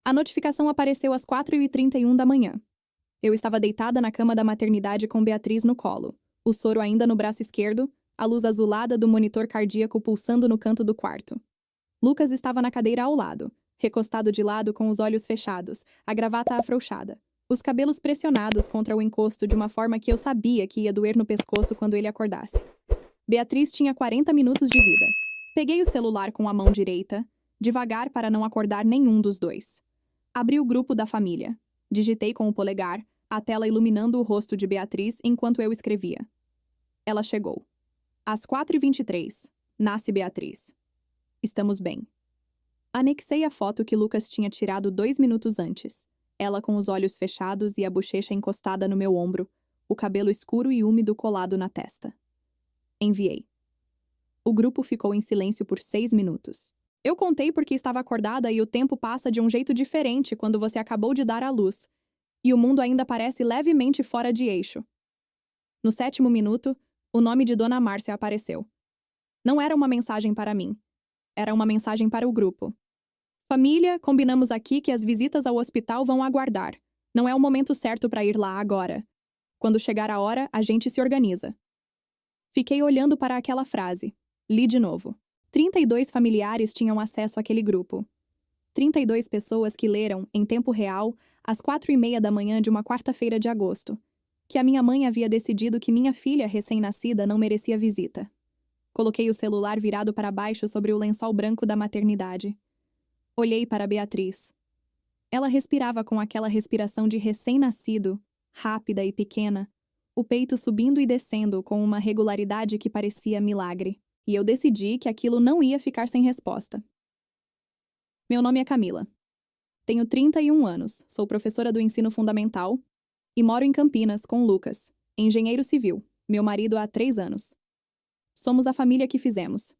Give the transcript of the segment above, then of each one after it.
A notificação apareceu às 4h31 da manhã. Eu estava deitada na cama da maternidade com Beatriz no colo, o soro ainda no braço esquerdo, a luz azulada do monitor cardíaco pulsando no canto do quarto. Lucas estava na cadeira ao lado, recostado de lado com os olhos fechados, a gravata afrouxada, os cabelos pressionados contra o encosto de uma forma que eu sabia que ia doer no pescoço quando ele acordasse. Beatriz tinha 40 minutos de vida. Peguei o celular com a mão direita, devagar para não acordar nenhum dos dois. Abri o grupo da família. Digitei com o polegar, a tela iluminando o rosto de Beatriz enquanto eu escrevia. Ela chegou. Às 4h23, nasce Beatriz. Estamos bem. Anexei a foto que Lucas tinha tirado 2 minutos antes. Ela com os olhos fechados e a bochecha encostada no meu ombro, o cabelo escuro e úmido colado na testa. Enviei. O grupo ficou em silêncio por 6 minutos. Eu contei porque estava acordada e o tempo passa de um jeito diferente quando você acabou de dar à luz, e o mundo ainda parece levemente fora de eixo. No 7º minuto, o nome de Dona Márcia apareceu. Não era uma mensagem para mim. Era uma mensagem para o grupo. Família, combinamos aqui que as visitas ao hospital vão aguardar. Não é o momento certo para ir lá agora. Quando chegar a hora, a gente se organiza. Fiquei olhando para aquela frase. Li de novo. 32 familiares tinham acesso àquele grupo. 32 pessoas que leram, em tempo real, às 4h30 da manhã de uma quarta-feira de agosto, que a minha mãe havia decidido que minha filha recém-nascida não merecia visita. Coloquei o celular virado para baixo sobre o lençol branco da maternidade. Olhei para Beatriz. Ela respirava com aquela respiração de recém-nascido, rápida e pequena, o peito subindo e descendo com uma regularidade que parecia milagre. E eu decidi que aquilo não ia ficar sem resposta. Meu nome é Camila. Tenho 31 anos, sou professora do ensino fundamental e moro em Campinas com Lucas, engenheiro civil, meu marido há 3 anos. Somos a família que fizemos.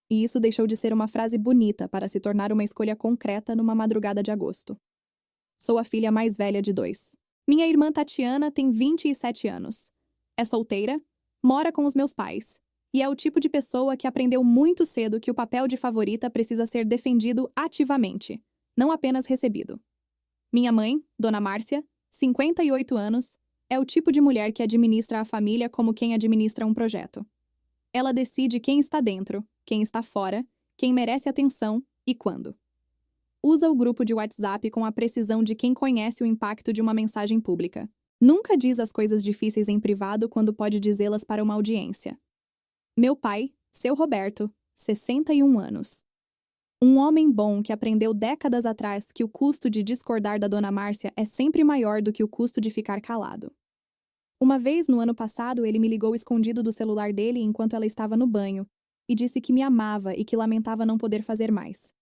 E isso deixou de ser uma frase bonita para se tornar uma escolha concreta numa madrugada de agosto. Sou a filha mais velha de 2. Minha irmã Tatiana tem 27 anos. É solteira, mora com os meus pais. E é o tipo de pessoa que aprendeu muito cedo que o papel de favorita precisa ser defendido ativamente, não apenas recebido. Minha mãe, Dona Márcia, 58 anos, é o tipo de mulher que administra a família como quem administra um projeto. Ela decide quem está dentro, quem está fora, quem merece atenção e quando. Usa o grupo de WhatsApp com a precisão de quem conhece o impacto de uma mensagem pública. Nunca diz as coisas difíceis em privado quando pode dizê-las para uma audiência. Meu pai, seu Roberto, 61 anos. Um homem bom que aprendeu décadas atrás que o custo de discordar da Dona Márcia é sempre maior do que o custo de ficar calado. Uma vez, no ano passado, ele me ligou escondido do celular dele enquanto ela estava no banho e disse que me amava e que lamentava não poder fazer mais.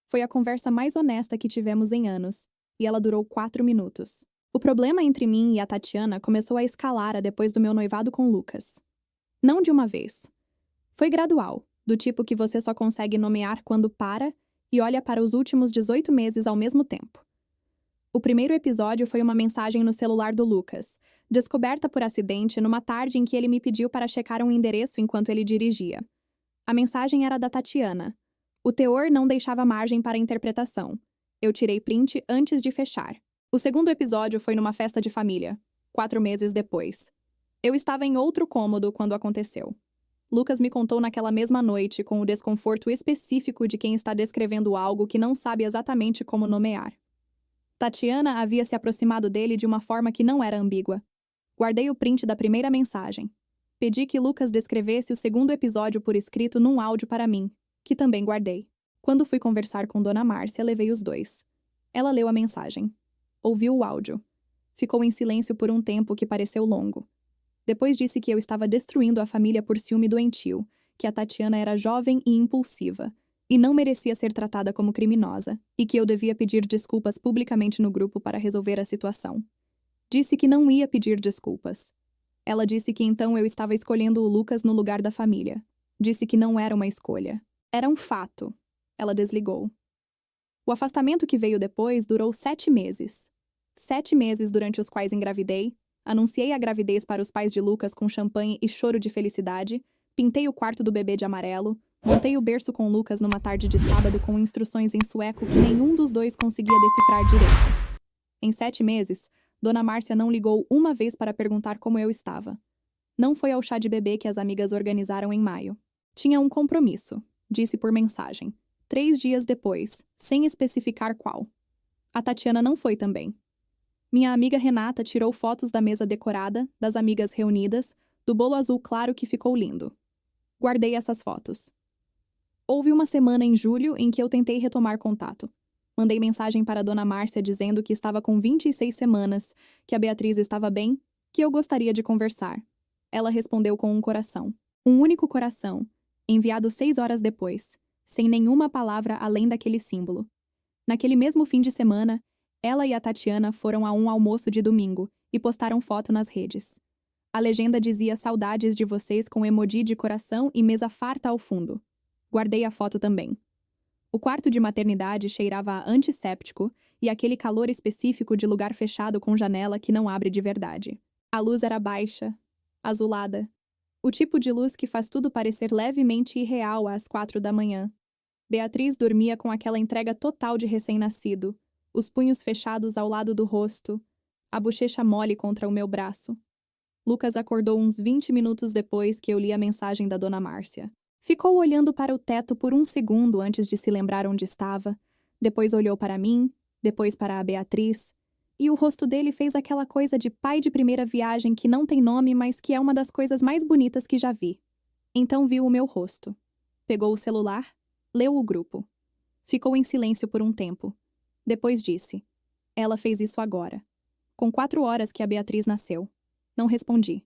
Foi a conversa mais honesta que tivemos em anos, e ela durou 4 minutos. O problema entre mim e a Tatiana começou a escalar depois do meu noivado com Lucas. Não de uma vez. Foi gradual, do tipo que você só consegue nomear quando para e olha para os últimos 18 meses ao mesmo tempo. O primeiro episódio foi uma mensagem no celular do Lucas, descoberta por acidente numa tarde em que ele me pediu para checar um endereço enquanto ele dirigia. A mensagem era da Tatiana. O teor não deixava margem para interpretação. Eu tirei print antes de fechar. O segundo episódio foi numa festa de família, 4 meses depois. Eu estava em outro cômodo quando aconteceu. Lucas me contou naquela mesma noite com o desconforto específico de quem está descrevendo algo que não sabe exatamente como nomear. Tatiana havia se aproximado dele de uma forma que não era ambígua. Guardei o print da primeira mensagem. Pedi que Lucas descrevesse o segundo episódio por escrito num áudio para mim, que também guardei. Quando fui conversar com Dona Márcia, levei os dois. Ela leu a mensagem. Ouviu o áudio. Ficou em silêncio por um tempo que pareceu longo. Depois disse que eu estava destruindo a família por ciúme doentio, que a Tatiana era jovem e impulsiva, e não merecia ser tratada como criminosa, e que eu devia pedir desculpas publicamente no grupo para resolver a situação. Disse que não ia pedir desculpas. Ela disse que então eu estava escolhendo o Lucas no lugar da família. Disse que não era uma escolha. Era um fato. Ela desligou. O afastamento que veio depois durou 7 meses. 7 meses durante os quais engravidei, anunciei a gravidez para os pais de Lucas com champanhe e choro de felicidade, pintei o quarto do bebê de amarelo, Montei o berço com Lucas numa tarde de sábado com instruções em sueco que nenhum dos dois conseguia decifrar direito. Em 7 meses, Dona Márcia não ligou uma vez para perguntar como eu estava. Não foi ao chá de bebê que as amigas organizaram em maio. Tinha um compromisso, disse por mensagem, 3 dias depois, sem especificar qual. A Tatiana não foi também. Minha amiga Renata tirou fotos da mesa decorada, das amigas reunidas, do bolo azul claro que ficou lindo. Guardei essas fotos. Houve uma semana em julho em que eu tentei retomar contato. Mandei mensagem para Dona Márcia dizendo que estava com 26 semanas, que a Beatriz estava bem, que eu gostaria de conversar. Ela respondeu com um coração. Um único coração, enviado 6 horas depois, sem nenhuma palavra além daquele símbolo. Naquele mesmo fim de semana, ela e a Tatiana foram a um almoço de domingo e postaram foto nas redes. A legenda dizia saudades de vocês com emoji de coração e mesa farta ao fundo. Guardei a foto também. O quarto de maternidade cheirava a antisséptico e aquele calor específico de lugar fechado com janela que não abre de verdade. A luz era baixa, azulada. O tipo de luz que faz tudo parecer levemente irreal às 4 da manhã. Beatriz dormia com aquela entrega total de recém-nascido, os punhos fechados ao lado do rosto, a bochecha mole contra o meu braço. Lucas acordou uns 20 minutos depois que eu li a mensagem da Dona Márcia. Ficou olhando para o teto por um segundo antes de se lembrar onde estava, depois olhou para mim, depois para a Beatriz, e o rosto dele fez aquela coisa de pai de primeira viagem que não tem nome, mas que é uma das coisas mais bonitas que já vi. Então viu o meu rosto. Pegou o celular, leu o grupo. Ficou em silêncio por um tempo. Depois disse: ela fez isso agora. Com 4 horas que a Beatriz nasceu. Não respondi.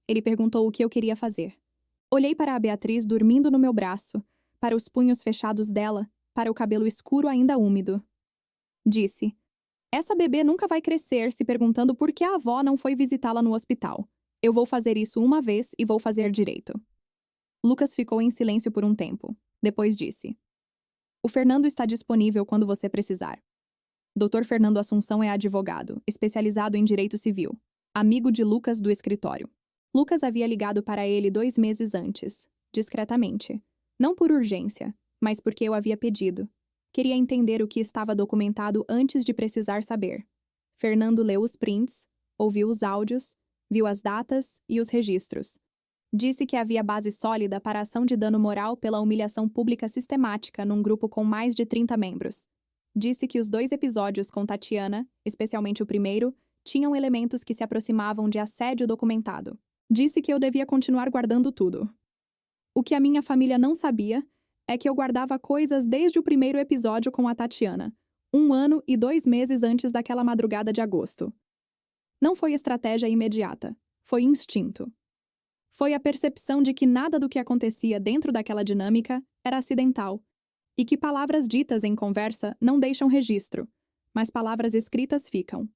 Ele perguntou o que eu queria fazer. Olhei para a Beatriz dormindo no meu braço, para os punhos fechados dela, para o cabelo escuro ainda úmido. Disse: essa bebê nunca vai crescer se perguntando por que a avó não foi visitá-la no hospital. Eu vou fazer isso uma vez e vou fazer direito. Lucas ficou em silêncio por um tempo. Depois disse: o Fernando está disponível quando você precisar. Dr. Fernando Assunção é advogado, especializado em direito civil, amigo de Lucas do escritório. Lucas havia ligado para ele 2 meses antes, discretamente. Não por urgência, mas porque eu havia pedido. Queria entender o que estava documentado antes de precisar saber. Fernando leu os prints, ouviu os áudios, viu as datas e os registros. Disse que havia base sólida para a ação de dano moral pela humilhação pública sistemática num grupo com mais de 30 membros. Disse que os 2 episódios com Tatiana, especialmente o primeiro, tinham elementos que se aproximavam de assédio documentado. Disse que eu devia continuar guardando tudo. O que a minha família não sabia é que eu guardava coisas desde o primeiro episódio com a Tatiana, 1 ano e 2 meses antes daquela madrugada de agosto. Não foi estratégia imediata, foi instinto. Foi a percepção de que nada do que acontecia dentro daquela dinâmica era acidental, e que palavras ditas em conversa não deixam registro, mas palavras escritas ficam.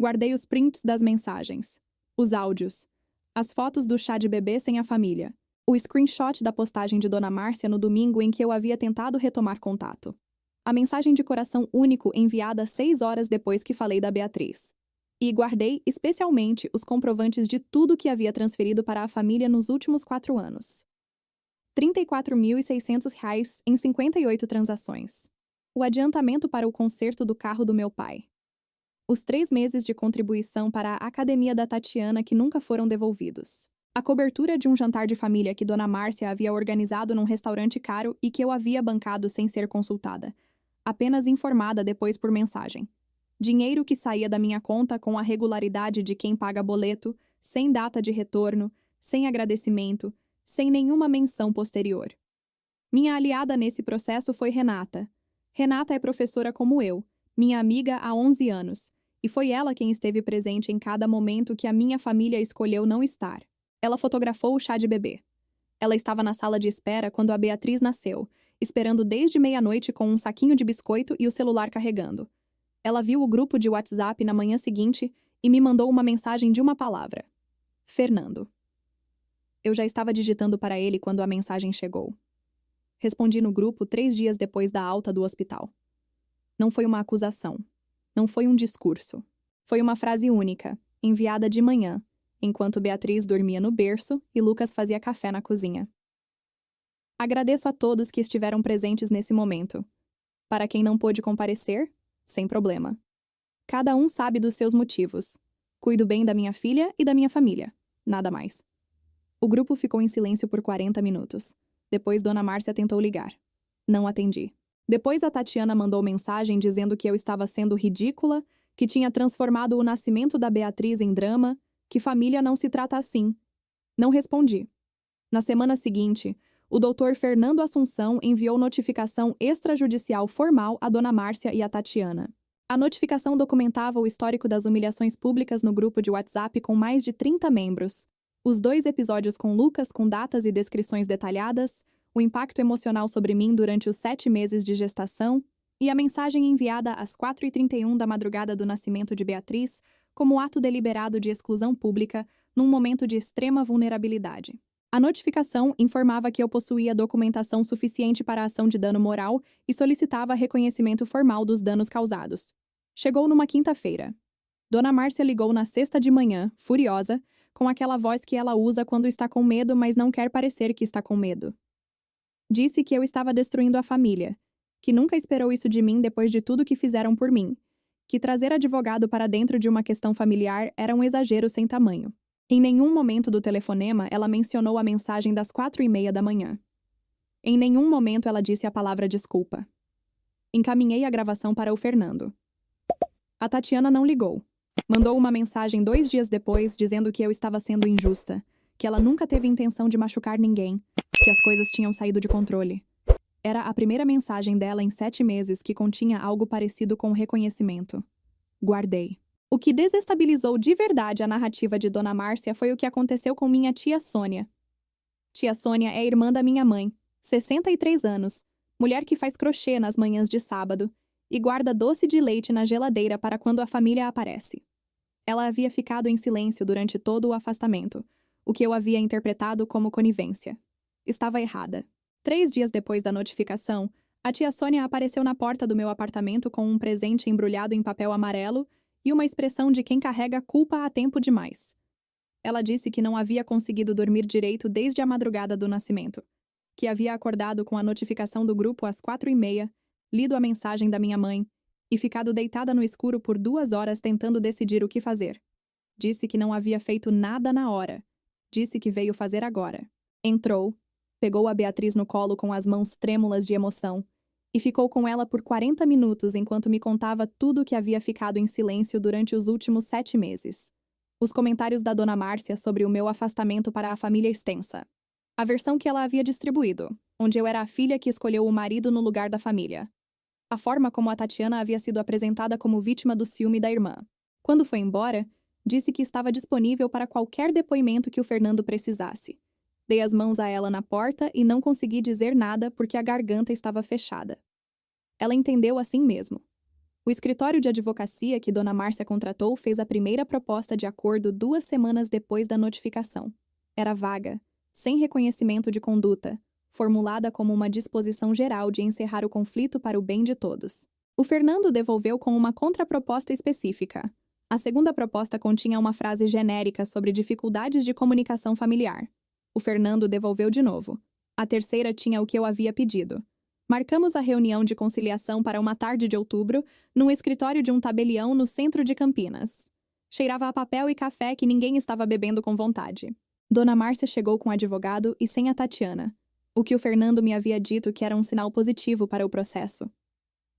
Guardei os prints das mensagens, os áudios, as fotos do chá de bebê sem a família, o screenshot da postagem de Dona Márcia no domingo em que eu havia tentado retomar contato. A mensagem de coração único enviada 6 horas depois que falei da Beatriz. E guardei, especialmente, os comprovantes de tudo que havia transferido para a família nos últimos 4 anos. R$ 34.600 em 58 transações. O adiantamento para o conserto do carro do meu pai. Os 3 meses de contribuição para a academia da Tatiana que nunca foram devolvidos. A cobertura de um jantar de família que Dona Márcia havia organizado num restaurante caro e que eu havia bancado sem ser consultada. Apenas informada depois por mensagem. Dinheiro que saía da minha conta com a regularidade de quem paga boleto, sem data de retorno, sem agradecimento, sem nenhuma menção posterior. Minha aliada nesse processo foi Renata. Renata é professora como eu, minha amiga há 11 anos, e foi ela quem esteve presente em cada momento que a minha família escolheu não estar. Ela fotografou o chá de bebê. Ela estava na sala de espera quando a Beatriz nasceu, esperando desde meia-noite com um saquinho de biscoito e o celular carregando. Ela viu o grupo de WhatsApp na manhã seguinte e me mandou uma mensagem de uma palavra. Fernando. Eu já estava digitando para ele quando a mensagem chegou. Respondi no grupo 3 dias depois da alta do hospital. Não foi uma acusação. Não foi um discurso. Foi uma frase única, enviada de manhã, enquanto Beatriz dormia no berço e Lucas fazia café na cozinha. Agradeço a todos que estiveram presentes nesse momento. Para quem não pôde comparecer, sem problema. Cada um sabe dos seus motivos. Cuido bem da minha filha e da minha família. Nada mais. O grupo ficou em silêncio por 40 minutos. Depois Dona Márcia tentou ligar. Não atendi. Depois a Tatiana mandou mensagem dizendo que eu estava sendo ridícula, que tinha transformado o nascimento da Beatriz em drama, que família não se trata assim. Não respondi. Na semana seguinte, o doutor Fernando Assunção enviou notificação extrajudicial formal a Dona Márcia e a Tatiana. A notificação documentava o histórico das humilhações públicas no grupo de WhatsApp com mais de 30 membros, os 2 episódios com Lucas com datas e descrições detalhadas, o impacto emocional sobre mim durante os 7 meses de gestação e a mensagem enviada às 4h31 da madrugada do nascimento de Beatriz como ato deliberado de exclusão pública num momento de extrema vulnerabilidade. A notificação informava que eu possuía documentação suficiente para a ação de dano moral e solicitava reconhecimento formal dos danos causados. Chegou numa quinta-feira. Dona Márcia ligou na sexta de manhã, furiosa, com aquela voz que ela usa quando está com medo, mas não quer parecer que está com medo. Disse que eu estava destruindo a família, que nunca esperou isso de mim depois de tudo que fizeram por mim, que trazer advogado para dentro de uma questão familiar era um exagero sem tamanho. Em nenhum momento do telefonema ela mencionou a mensagem das 4h30 da manhã. Em nenhum momento ela disse a palavra desculpa. Encaminhei a gravação para o Fernando. A Tatiana não ligou. Mandou uma mensagem 2 dias depois dizendo que eu estava sendo injusta, que ela nunca teve intenção de machucar ninguém, que as coisas tinham saído de controle. Era a primeira mensagem dela em 7 meses que continha algo parecido com reconhecimento. Guardei. O que desestabilizou de verdade a narrativa de Dona Márcia foi o que aconteceu com minha tia Sônia. Tia Sônia é irmã da minha mãe, 63 anos, mulher que faz crochê nas manhãs de sábado e guarda doce de leite na geladeira para quando a família aparece. Ela havia ficado em silêncio durante todo o afastamento, o que eu havia interpretado como conivência. Estava errada. 3 dias depois da notificação, a tia Sônia apareceu na porta do meu apartamento com um presente embrulhado em papel amarelo e uma expressão de quem carrega culpa há tempo demais. Ela disse que não havia conseguido dormir direito desde a madrugada do nascimento, que havia acordado com a notificação do grupo às 4h30, lido a mensagem da minha mãe e ficado deitada no escuro por 2 horas tentando decidir o que fazer. Disse que não havia feito nada na hora. Disse que veio fazer agora. Entrou, pegou a Beatriz no colo com as mãos trêmulas de emoção e ficou com ela por 40 minutos enquanto me contava tudo o que havia ficado em silêncio durante os últimos 7 meses. Os comentários da Dona Márcia sobre o meu afastamento para a família extensa. A versão que ela havia distribuído, onde eu era a filha que escolheu o marido no lugar da família. A forma como a Tatiana havia sido apresentada como vítima do ciúme da irmã. Quando foi embora, disse que estava disponível para qualquer depoimento que o Fernando precisasse. Dei as mãos a ela na porta e não consegui dizer nada porque a garganta estava fechada. Ela entendeu assim mesmo. O escritório de advocacia que Dona Márcia contratou fez a primeira proposta de acordo 2 semanas depois da notificação. Era vaga, sem reconhecimento de conduta, formulada como uma disposição geral de encerrar o conflito para o bem de todos. O Fernando devolveu com uma contraproposta específica. A segunda proposta continha uma frase genérica sobre dificuldades de comunicação familiar. O Fernando devolveu de novo. A terceira tinha o que eu havia pedido. Marcamos a reunião de conciliação para uma tarde de outubro, num escritório de um tabelião no centro de Campinas. Cheirava a papel e café que ninguém estava bebendo com vontade. Dona Márcia chegou com o advogado e sem a Tatiana, o que o Fernando me havia dito que era um sinal positivo para o processo.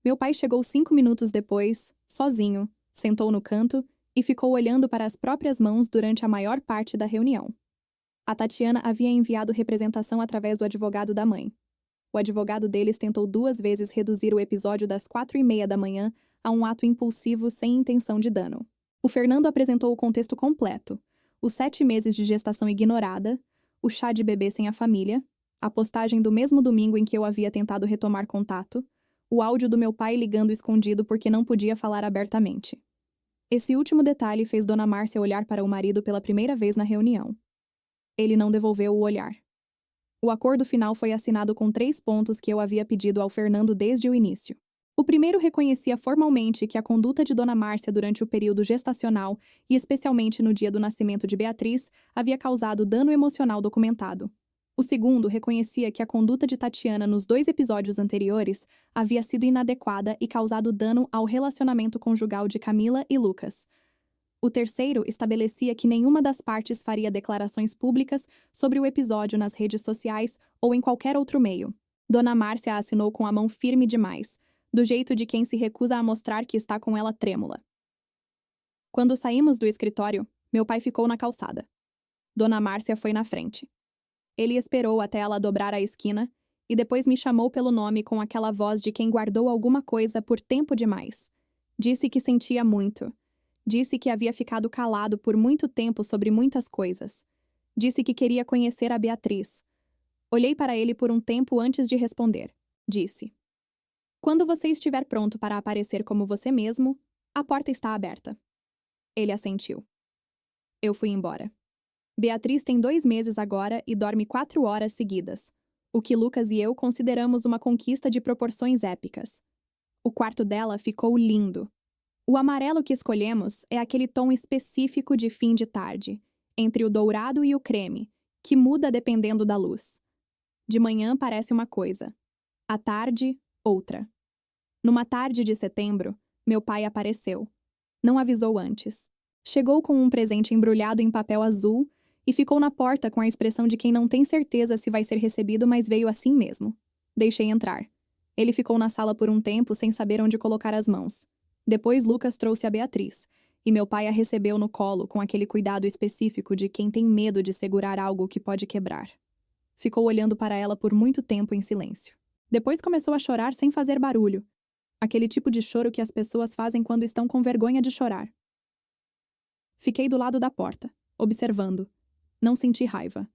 Meu pai chegou 5 minutos depois, sozinho, sentou no canto e ficou olhando para as próprias mãos durante a maior parte da reunião. A Tatiana havia enviado representação através do advogado da mãe. O advogado deles tentou 2 vezes reduzir o episódio das 4h30 da manhã a um ato impulsivo sem intenção de dano. O Fernando apresentou o contexto completo: os 7 meses de gestação ignorada, o chá de bebê sem a família, a postagem do mesmo domingo em que eu havia tentado retomar contato, o áudio do meu pai ligando escondido porque não podia falar abertamente. Esse último detalhe fez Dona Márcia olhar para o marido pela primeira vez na reunião. Ele não devolveu o olhar. O acordo final foi assinado com 3 pontos que eu havia pedido ao Fernando desde o início. O primeiro reconhecia formalmente que a conduta de Dona Márcia durante o período gestacional, e especialmente no dia do nascimento de Beatriz, havia causado dano emocional documentado. O segundo reconhecia que a conduta de Tatiana nos 2 episódios anteriores havia sido inadequada e causado dano ao relacionamento conjugal de Camila e Lucas. O terceiro estabelecia que nenhuma das partes faria declarações públicas sobre o episódio nas redes sociais ou em qualquer outro meio. Dona Márcia assinou com a mão firme demais, do jeito de quem se recusa a mostrar que está com ela trêmula. Quando saímos do escritório, meu pai ficou na calçada. Dona Márcia foi na frente. Ele esperou até ela dobrar a esquina e depois me chamou pelo nome com aquela voz de quem guardou alguma coisa por tempo demais. Disse que sentia muito. Disse que havia ficado calado por muito tempo sobre muitas coisas. Disse que queria conhecer a Beatriz. Olhei para ele por um tempo antes de responder. Disse: "Quando você estiver pronto para aparecer como você mesmo, a porta está aberta." Ele assentiu. Eu fui embora. Beatriz tem 2 meses agora e dorme 4 horas seguidas, o que Lucas e eu consideramos uma conquista de proporções épicas. O quarto dela ficou lindo. O amarelo que escolhemos é aquele tom específico de fim de tarde, entre o dourado e o creme, que muda dependendo da luz. De manhã parece uma coisa, à tarde, outra. Numa tarde de setembro, meu pai apareceu. Não avisou antes. Chegou com um presente embrulhado em papel azul e ficou na porta com a expressão de quem não tem certeza se vai ser recebido, mas veio assim mesmo. Deixei entrar. Ele ficou na sala por um tempo sem saber onde colocar as mãos. Depois Lucas trouxe a Beatriz, e meu pai a recebeu no colo com aquele cuidado específico de quem tem medo de segurar algo que pode quebrar. Ficou olhando para ela por muito tempo em silêncio. Depois começou a chorar sem fazer barulho. Aquele tipo de choro que as pessoas fazem quando estão com vergonha de chorar. Fiquei do lado da porta, observando. Não senti raiva.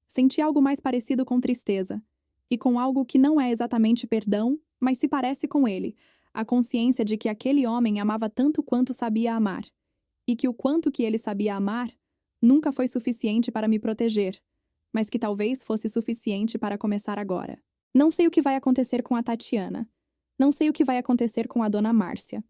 Senti algo mais parecido com tristeza, e com algo que não é exatamente perdão, mas se parece com ele, a consciência de que aquele homem amava tanto quanto sabia amar, e que o quanto que ele sabia amar nunca foi suficiente para me proteger, mas que talvez fosse suficiente para começar agora. Não sei o que vai acontecer com a Tatiana. Não sei o que vai acontecer com a Dona Márcia.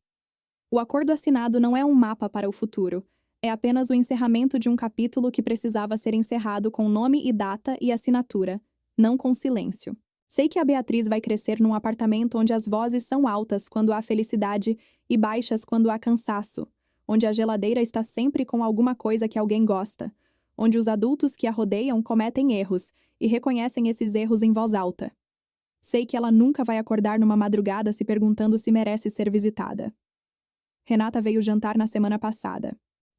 O acordo assinado não é um mapa para o futuro, é apenas o encerramento de um capítulo que precisava ser encerrado com nome e data e assinatura, não com silêncio. Sei que a Beatriz vai crescer num apartamento onde as vozes são altas quando há felicidade e baixas quando há cansaço, onde a geladeira está sempre com alguma coisa que alguém gosta, onde os adultos que a rodeiam cometem erros e reconhecem esses erros em voz alta. Sei que ela nunca vai acordar numa madrugada se perguntando se merece ser visitada. Renata veio jantar na semana passada.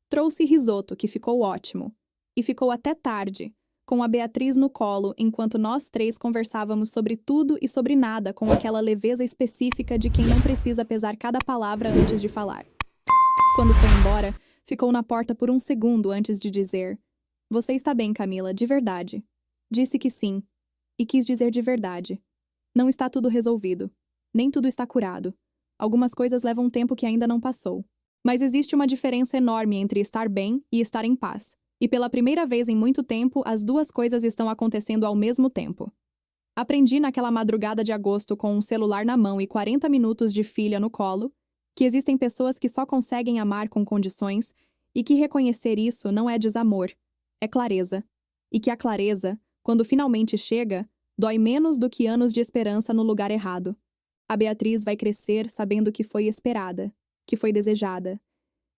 Trouxe risoto, que ficou ótimo. E ficou até tarde, com a Beatriz no colo, enquanto nós 3 conversávamos sobre tudo e sobre nada com aquela leveza específica de quem não precisa pesar cada palavra antes de falar. Quando foi embora, ficou na porta por um segundo antes de dizer: "Você está bem, Camila, de verdade." Disse que sim. E quis dizer de verdade. Não está tudo resolvido. Nem tudo está curado. Algumas coisas levam tempo que ainda não passou. Mas existe uma diferença enorme entre estar bem e estar em paz. E pela primeira vez em muito tempo, as 2 coisas estão acontecendo ao mesmo tempo. Aprendi naquela madrugada de agosto com um celular na mão e 40 minutos de filha no colo, que existem pessoas que só conseguem amar com condições e que reconhecer isso não é desamor, é clareza. E que a clareza, quando finalmente chega, dói menos do que anos de esperança no lugar errado. A Beatriz vai crescer sabendo que foi esperada, que foi desejada,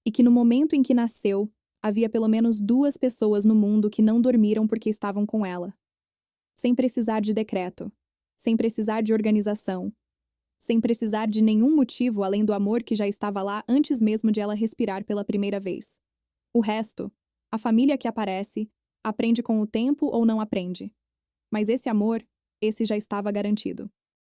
e que no momento em que nasceu, havia pelo menos 2 pessoas no mundo que não dormiram porque estavam com ela. Sem precisar de decreto, sem precisar de organização, sem precisar de nenhum motivo além do amor que já estava lá antes mesmo de ela respirar pela primeira vez. O resto, a família que aparece, aprende com o tempo ou não aprende. Mas esse amor, esse já estava garantido.